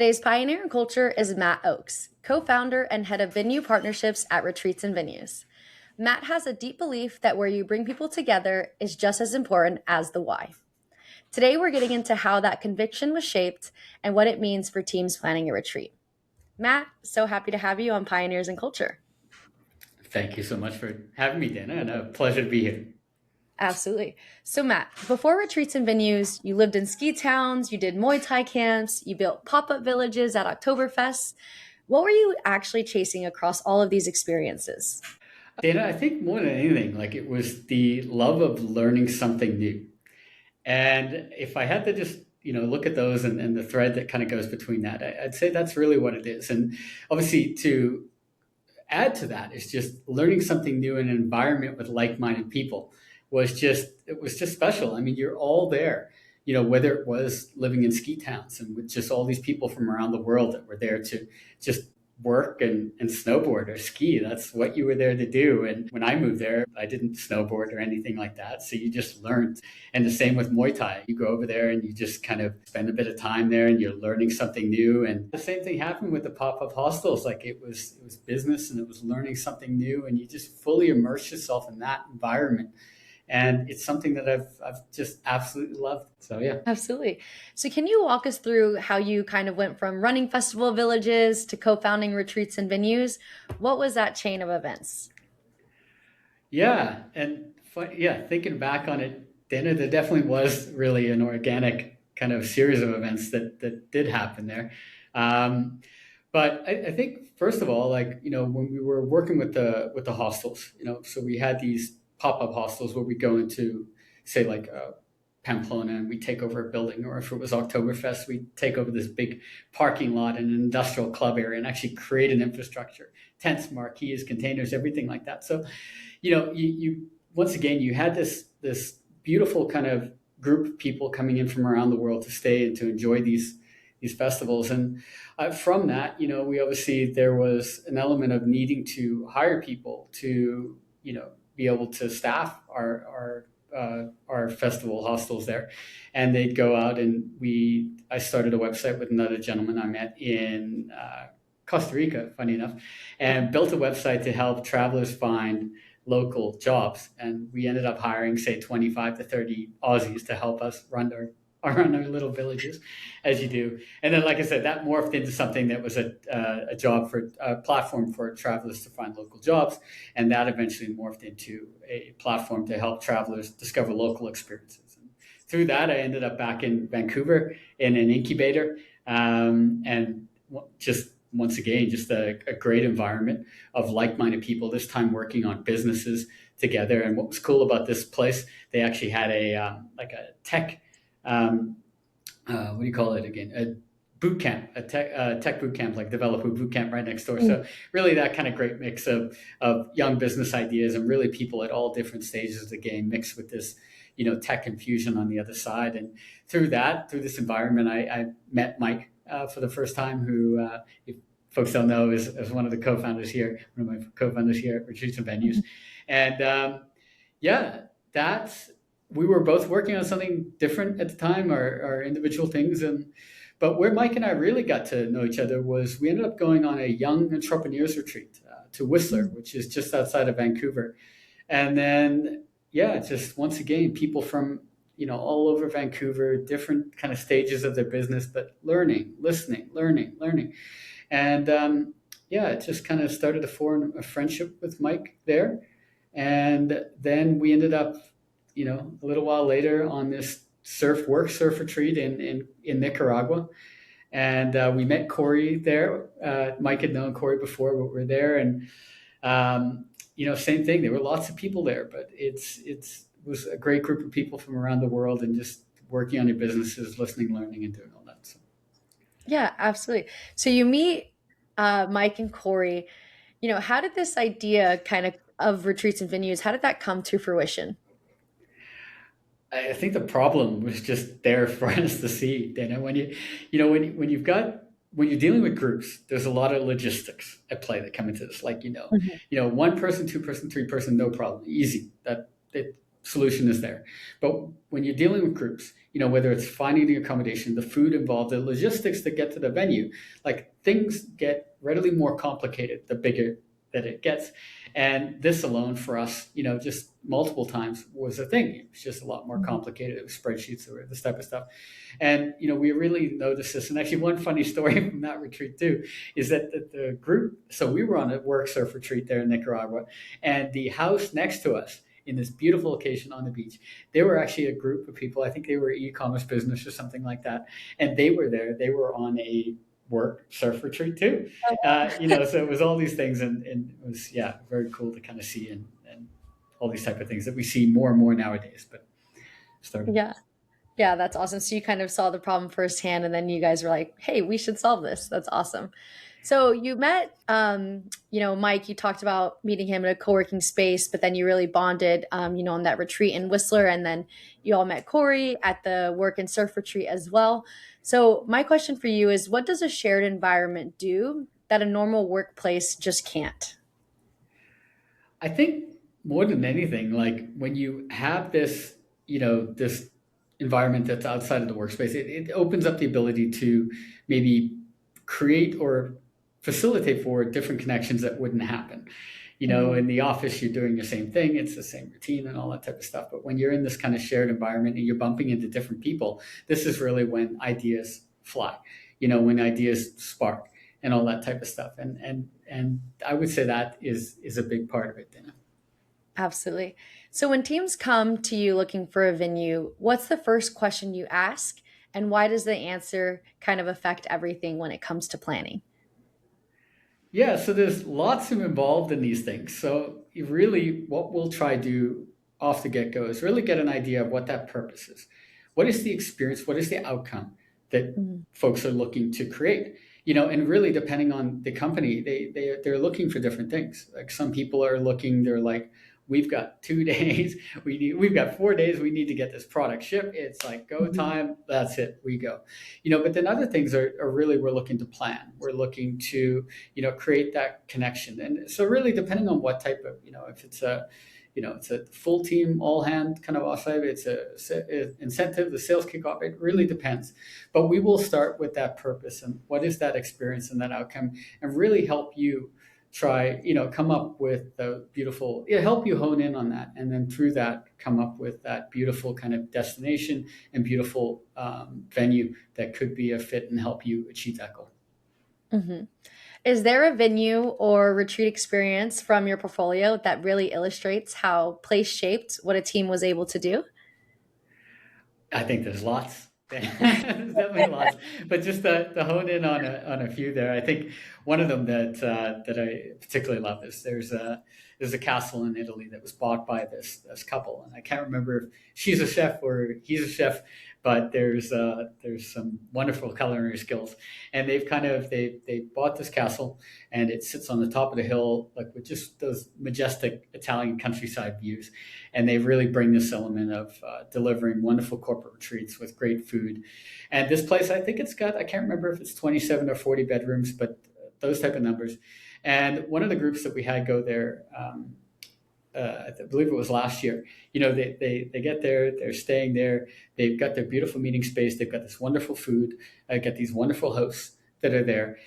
Today's pioneer in culture is Matt Oakes, co-founder and head of venue partnerships at Retreats and Venues. Matt has a deep belief that where you bring people together is just as important as the why. Today, we're getting into how that conviction was shaped and what it means for teams planning a retreat. Matt, so happy to have you on Pioneers in Culture. Thank you so much for having me, Dana, and a pleasure to be here. Absolutely. So, Matt, before Retreats and Venues, you lived in ski towns, you did Muay Thai camps, you built pop-up villages at Oktoberfest. What were you actually chasing across all of these experiences? Dana, I think more than anything, it was the love of learning something new. And if I had to just, look at those and the thread that kind of goes between that, I'd say that's really what it is. And obviously to add to that is just learning something new in an environment with like-minded people it was just special. I mean, you're all there, whether it was living in ski towns and with just all these people from around the world that were there to just work and snowboard or ski. That's what you were there to do. And when I moved there, I didn't snowboard or anything like that. So you just learned. And the same with Muay Thai. You go over there and you just kind of spend a bit of time there and you're learning something new. And the same thing happened with the pop-up hostels. It was business and it was learning something new. And you just fully immerse yourself in that environment. And it's something that I've just absolutely loved. So, yeah. Absolutely. So can you walk us through how you kind of went from running festival villages to co-founding Retreats and Venues? What was that chain of events? Yeah. Thinking back on it, Dana, there definitely was really an organic kind of series of events that did happen there. But I think, first of all, when we were working with the hostels, so we had these pop-up hostels where we go into, say, Pamplona, and we take over a building, or if it was Oktoberfest, we take over this big parking lot in an industrial club area and actually create an infrastructure, tents, marquees, containers, everything like that. So, you once again, you had this beautiful kind of group of people coming in from around the world to stay and to enjoy these festivals. And from that, we obviously, there was an element of needing to hire people to, be able to staff our festival hostels there. And they'd go out and I started a website with another gentleman I met in Costa Rica, funny enough, and built a website to help travelers find local jobs. And we ended up hiring, say, 25 to 30 Aussies to help us run our little villages, as you do. And then, like I said, that morphed into something that was a platform for travelers to find local jobs. And that eventually morphed into a platform to help travelers discover local experiences. And through that, I ended up back in Vancouver in an incubator. And just once again, just a great environment of like-minded people, this time working on businesses together. And what was cool about this place, they actually had a tech, what do you call it again? A boot camp, a tech boot camp, like developer boot camp right next door. So really that kind of great mix of young business ideas and really people at all different stages of the game mixed with this, tech infusion on the other side. And through this environment, I met Mike for the first time, who, if folks don't know, is one of the co-founders here, one of my co-founders here at Retreats and Venues. And we were both working on something different at the time, our individual things. But where Mike and I really got to know each other was we ended up going on a young entrepreneurs retreat to Whistler, which is just outside of Vancouver. And then, just once again, people from, all over Vancouver, different kind of stages of their business, but learning, listening, learning. And it just kind of started to form a friendship with Mike there. And then we ended up, a little while later on this surf retreat in Nicaragua. And we met Corey there. Mike had known Corey before, but we're there. And, same thing. There were lots of people there, but it was a great group of people from around the world and just working on your businesses, listening, learning, and doing all that. So. Yeah, absolutely. So you meet Mike and Corey. How did this idea of Retreats and Venues, how did that come to fruition? I think the problem was just there for us to see, Dana. When you're dealing with groups, there's a lot of logistics at play that come into this. One person, two person, three person, no problem, easy. That the solution is there. But when you're dealing with groups, whether it's finding the accommodation, the food involved, the logistics to get to the venue, like things get readily more complicated the bigger that it gets. And this alone for us, just multiple times was a thing. It was just a lot more Mhm. complicated. It was spreadsheets or this type of stuff. And, we really noticed this. And actually, one funny story from that retreat, too, is that the group, so we were on a work surf retreat there in Nicaragua, and the house next to us in this beautiful location on the beach, they were actually a group of people. I think they were e-commerce business or something like that. And they were there. They were on a work surf retreat too. So it was all these things, and it was, yeah, very cool to kind of see, and all these type of things that we see more and more nowadays. But started. Yeah. Yeah, that's awesome. So you kind of saw the problem firsthand, and then you guys were like, "Hey, we should solve this." That's awesome. So you met, Mike. You talked about meeting him in a co-working space, but then you really bonded, on that retreat in Whistler, and then you all met Corey at the work and surf retreat as well. So my question for you is, what does a shared environment do that a normal workplace just can't? I think more than anything, like when you have this environment that's outside of the workspace, it opens up the ability to maybe create or facilitate for different connections that wouldn't happen. Mhm. In the office, you're doing the same thing, it's the same routine and all that type of stuff. But when you're in this kind of shared environment and you're bumping into different people, this is really when ideas fly, when ideas spark and all that type of stuff. And I would say that is a big part of it, Dana. Absolutely. So when teams come to you looking for a venue, what's the first question you ask? And why does the answer kind of affect everything when it comes to planning? Yeah, so there's lots of involved in these things. So really, what we'll try to do off the get go is really get an idea of what that purpose is. What is the experience? What is the outcome that Mhm. folks are looking to create? And really depending on the company, they're looking for different things. Like some people are looking, they're like, we've got 2 days, we've got 4 days, we need to get this product shipped. It's like go Mhm. time, that's it, we go. But then other things are really we're looking to plan. We're looking to create that connection. And so really depending on what type of, if it's a full team all hand kind of offsite, it's a incentive, the sales kickoff, it really depends. But we will start with that purpose and what is that experience and that outcome, and really help you try, come up with the beautiful, help you hone in on that, and then through that come up with that beautiful kind of destination and beautiful venue that could be a fit and help you achieve that goal. Mhm. Is there a venue or retreat experience from your portfolio that really illustrates how place shaped what a team was able to do? I think there's lots. There's definitely lots, but just to hone in on a few there. I think one of them that I particularly love is there's a castle in Italy that was bought by this couple, and I can't remember if she's a chef or he's a chef, but there's some wonderful culinary skills, and they bought this castle, and it sits on the top of the hill, like with just those majestic Italian countryside views, and they really bring this element of delivering wonderful corporate retreats with great food. And this place, I think it's got, I can't remember if it's 27 or 40 bedrooms, but those type of numbers. And one of the groups that we had go there, I believe it was last year. They get there, they're staying there, they've got their beautiful meeting space, they've got this wonderful food, got these wonderful hosts that are there.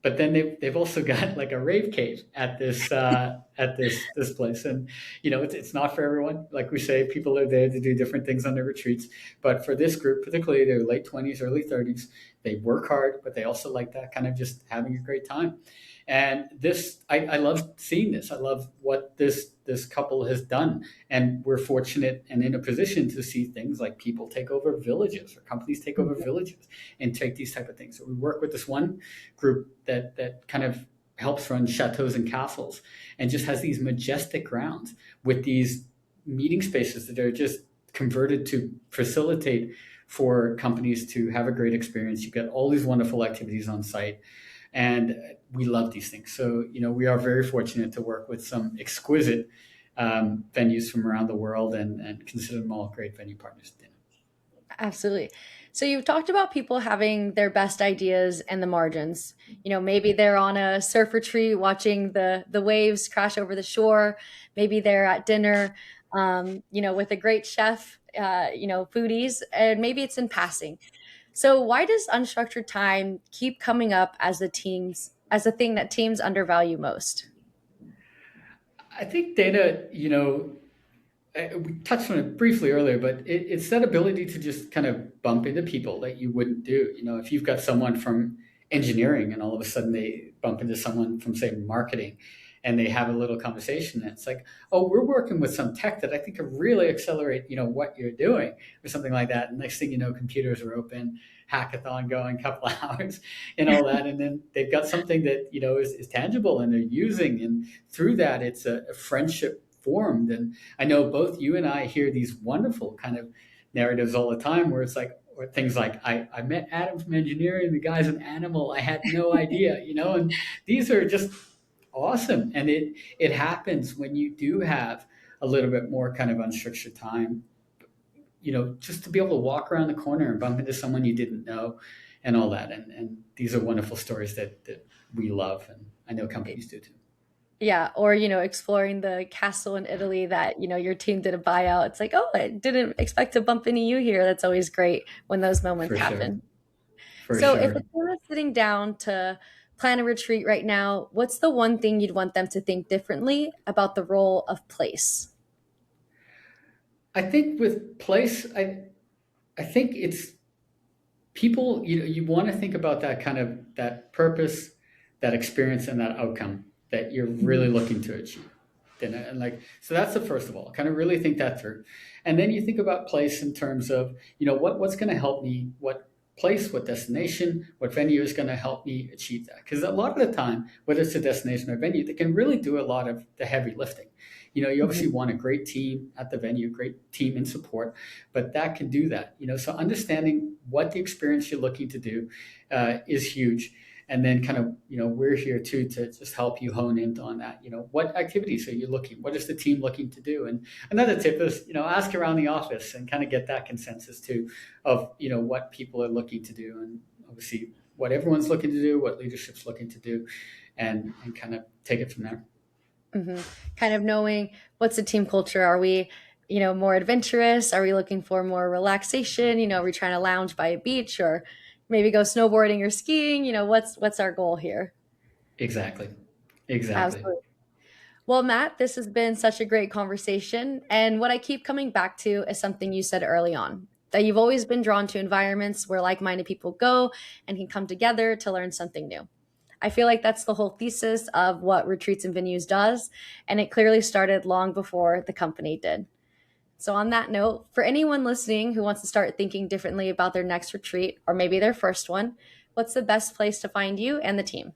But then they've also got like a rave cave at this place, and it's not for everyone. Like we say, people are there to do different things on their retreats. But for this group, particularly their late 20s, early 30s, they work hard, but they also like that kind of just having a great time. And this, I love seeing this. I love what this couple has done, and we're fortunate and in a position to see things like people take over villages or companies take over villages and take these type of things. So we work with this one group that kind of helps run chateaus and castles, and just has these majestic grounds with these meeting spaces that are just converted to facilitate for companies to have a great experience. You get all these wonderful activities on site, and we love these things. So we are very fortunate to work with some exquisite venues from around the world, and consider them all great venue partners. Absolutely. So you've talked about people having their best ideas and the margins. Maybe they're on a surf retreat watching the waves crash over the shore. Maybe they're at dinner, with a great chef foodies, and maybe it's in passing. So why does unstructured time keep coming up as a thing that teams undervalue most? I think data, we touched on it briefly earlier, but it's that ability to just kind of bump into people that you wouldn't do. If you've got someone from engineering and all of a sudden they bump into someone from, say, marketing, and they have a little conversation, and it's like, oh, we're working with some tech that I think could really accelerate, what you're doing, or something like that. And next thing you know, computers are open, hackathon going, couple of hours, and all that, and then they've got something that is tangible and they're using, and through that, it's a friendship formed. And I know both you and I hear these wonderful kind of narratives all the time where it's like, or things like, I met Adam from engineering, the guy's an animal, I had no idea, and these are just awesome. And it happens when you do have a little bit more kind of unstructured time, just to be able to walk around the corner and bump into someone you didn't know, and all that. And these are wonderful stories that we love, and I know companies do too. Yeah, or exploring the castle in Italy that your team did a buyout. It's like, oh, I didn't expect to bump into you here. That's always great when those moments For sure. happen. For So, if a sure. team is sitting down to plan a retreat right now, what's the one thing you'd want them to think differently about the role of place? I think with place, I think it's people, you want to think about that kind of that purpose, that experience, and that outcome that you're really Mhm. looking to achieve. And like, so that's the first of all, kind of really think that through. And then you think about place in terms of, what's going to help me, what place, what destination, what venue is going to help me achieve that. Because a lot of the time, whether it's a destination or venue, they can really do a lot of the heavy lifting. You obviously Mhm. want a great team at the venue, great team in support, but that can do that. So understanding what the experience you're looking to do is huge. And then kind of, we're here too to just help you hone in on that. What activities are you looking? What is the team looking to do? And another tip is, ask around the office and kind of get that consensus too of, what people are looking to do, and obviously what everyone's looking to do, what leadership's looking to do, and kind of take it from there. Mhm. Kind of knowing what's the team culture. Are we, more adventurous? Are we looking for more relaxation? Are we trying to lounge by a beach or maybe go snowboarding or skiing? What's our goal here? Exactly. Exactly. Absolutely. Well, Matt, this has been such a great conversation. And what I keep coming back to is something you said early on, that you've always been drawn to environments where like minded people go and can come together to learn something new. I feel like that's the whole thesis of what Retreats and Venues does. And it clearly started long before the company did. So, on that note, for anyone listening who wants to start thinking differently about their next retreat or maybe their first one, what's the best place to find you and the team?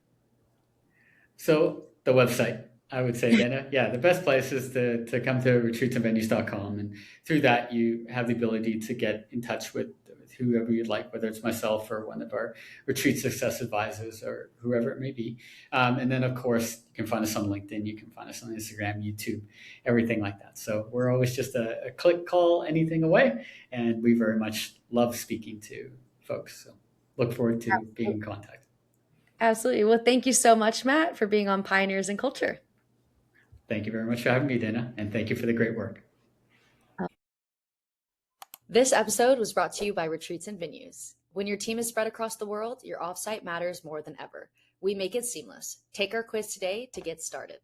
So the website, I would say, Dana, yeah, the best place is to come to retreatsandvenues.com. And through that, you have the ability to get in touch with whoever you'd like, whether it's myself or one of our retreat success advisors or whoever it may be. And then, of course, you can find us on LinkedIn, you can find us on Instagram, YouTube, everything like that. So we're always just a click, call, anything away. And we very much love speaking to folks. So look forward to being in contact. Absolutely. Well, thank you so much, Matt, for being on Pioneers in Culture. Thank you very much for having me, Dana, and thank you for the great work. This episode was brought to you by Retreats and Venues. When your team is spread across the world, your offsite matters more than ever. We make it seamless. Take our quiz today to get started.